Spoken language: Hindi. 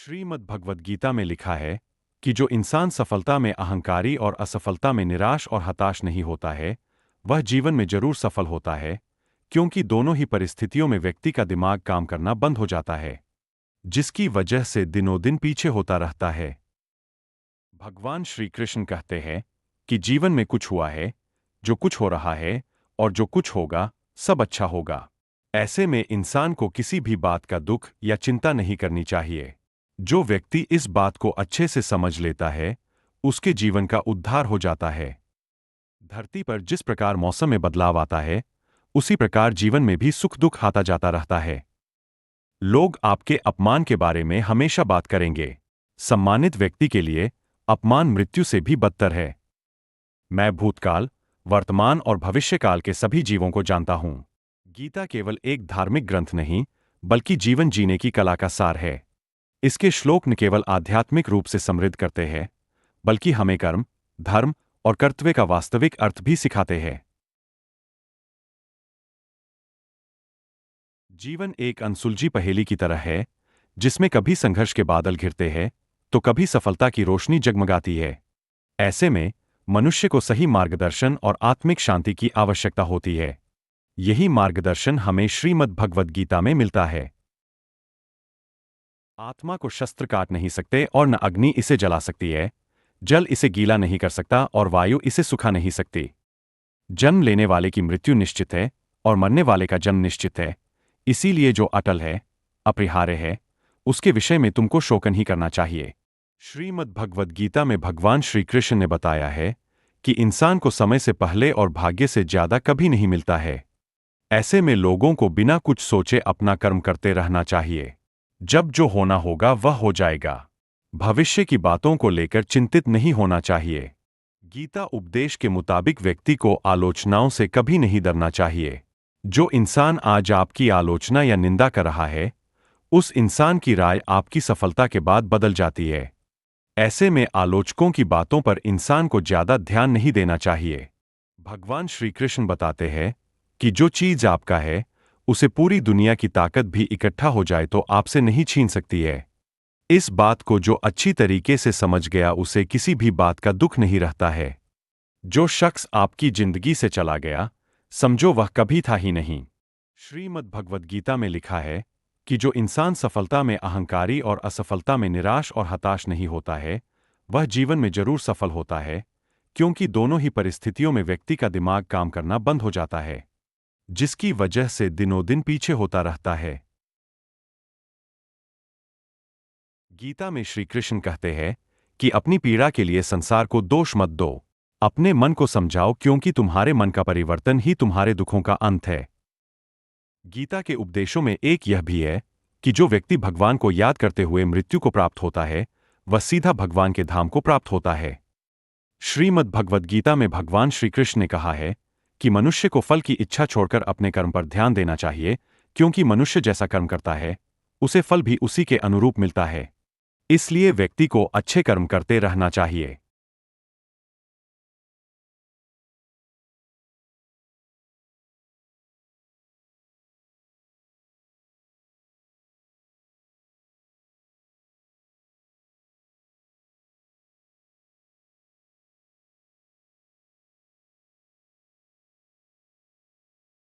श्रीमद् भगवद गीता में लिखा है कि जो इंसान सफलता में अहंकारी और असफलता में निराश और हताश नहीं होता है, वह जीवन में जरूर सफल होता है, क्योंकि दोनों ही परिस्थितियों में व्यक्ति का दिमाग काम करना बंद हो जाता है, जिसकी वजह से दिनों दिन पीछे होता रहता है। भगवान श्री कृष्ण कहते हैं कि जीवन में कुछ हुआ है, जो कुछ हो रहा है और जो कुछ होगा, सब अच्छा होगा। ऐसे में इंसान को किसी भी बात का दुख या चिंता नहीं करनी चाहिए। जो व्यक्ति इस बात को अच्छे से समझ लेता है, उसके जीवन का उद्धार हो जाता है। धरती पर जिस प्रकार मौसम में बदलाव आता है, उसी प्रकार जीवन में भी सुख दुख आता जाता रहता है। लोग आपके अपमान के बारे में हमेशा बात करेंगे। सम्मानित व्यक्ति के लिए अपमान मृत्यु से भी बदतर है। मैं भूतकाल, वर्तमान और भविष्यकाल के सभी जीवों को जानता हूं। गीता केवल एक धार्मिक ग्रंथ नहीं, बल्कि जीवन जीने की कला का सार है। इसके श्लोक न केवल आध्यात्मिक रूप से समृद्ध करते हैं, बल्कि हमें कर्म, धर्म और कर्तव्य का वास्तविक अर्थ भी सिखाते हैं। जीवन एक अनसुलझी पहेली की तरह है, जिसमें कभी संघर्ष के बादल घिरते हैं, तो कभी सफलता की रोशनी जगमगाती है। ऐसे में मनुष्य को सही मार्गदर्शन और आत्मिक शांति की आवश्यकता होती है। यही मार्गदर्शन हमें श्रीमद् भगवद गीता में मिलता है। आत्मा को शस्त्र काट नहीं सकते और न अग्नि इसे जला सकती है, जल इसे गीला नहीं कर सकता और वायु इसे सुखा नहीं सकती। जन्म लेने वाले की मृत्यु निश्चित है और मरने वाले का जन्म निश्चित है। इसीलिए जो अटल है, अपरिहार्य है, उसके विषय में तुमको शोक नहीं करना चाहिए। श्रीमद् भगवद गीता में भगवान श्री कृष्ण ने बताया है कि इंसान को समय से पहले और भाग्य से ज्यादा कभी नहीं मिलता है। ऐसे में लोगों को बिना कुछ सोचे अपना कर्म करते रहना चाहिए। जब जो होना होगा वह हो जाएगा। भविष्य की बातों को लेकर चिंतित नहीं होना चाहिए। गीता उपदेश के मुताबिक व्यक्ति को आलोचनाओं से कभी नहीं डरना चाहिए। जो इंसान आज आपकी आलोचना या निंदा कर रहा है, उस इंसान की राय आपकी सफलता के बाद बदल जाती है। ऐसे में आलोचकों की बातों पर इंसान को ज्यादा ध्यान नहीं देना चाहिए। भगवान श्री कृष्ण बताते हैं कि जो चीज आपका है, उसे पूरी दुनिया की ताकत भी इकट्ठा हो जाए तो आपसे नहीं छीन सकती है। इस बात को जो अच्छी तरीके से समझ गया, उसे किसी भी बात का दुख नहीं रहता है। जो शख्स आपकी जिंदगी से चला गया, समझो वह कभी था ही नहीं। श्रीमद् भगवद गीता में लिखा है कि जो इंसान सफलता में अहंकारी और असफलता में निराश और हताश नहीं होता है, वह जीवन में जरूर सफल होता है, क्योंकि दोनों ही परिस्थितियों में व्यक्ति का दिमाग काम करना बंद हो जाता है, जिसकी वजह से दिनों दिन पीछे होता रहता है। गीता में श्री कृष्ण कहते हैं कि अपनी पीड़ा के लिए संसार को दोष मत दो। अपने मन को समझाओ, क्योंकि तुम्हारे मन का परिवर्तन ही तुम्हारे दुखों का अंत है। गीता के उपदेशों में एक यह भी है कि जो व्यक्ति भगवान को याद करते हुए मृत्यु को प्राप्त होता है, वह सीधा भगवान के धाम को प्राप्त होता है। श्रीमद् भगवद गीता में भगवान श्री कृष्ण ने कहा है कि मनुष्य को फल की इच्छा छोड़कर अपने कर्म पर ध्यान देना चाहिए, क्योंकि मनुष्य जैसा कर्म करता है, उसे फल भी उसी के अनुरूप मिलता है। इसलिए व्यक्ति को अच्छे कर्म करते रहना चाहिए।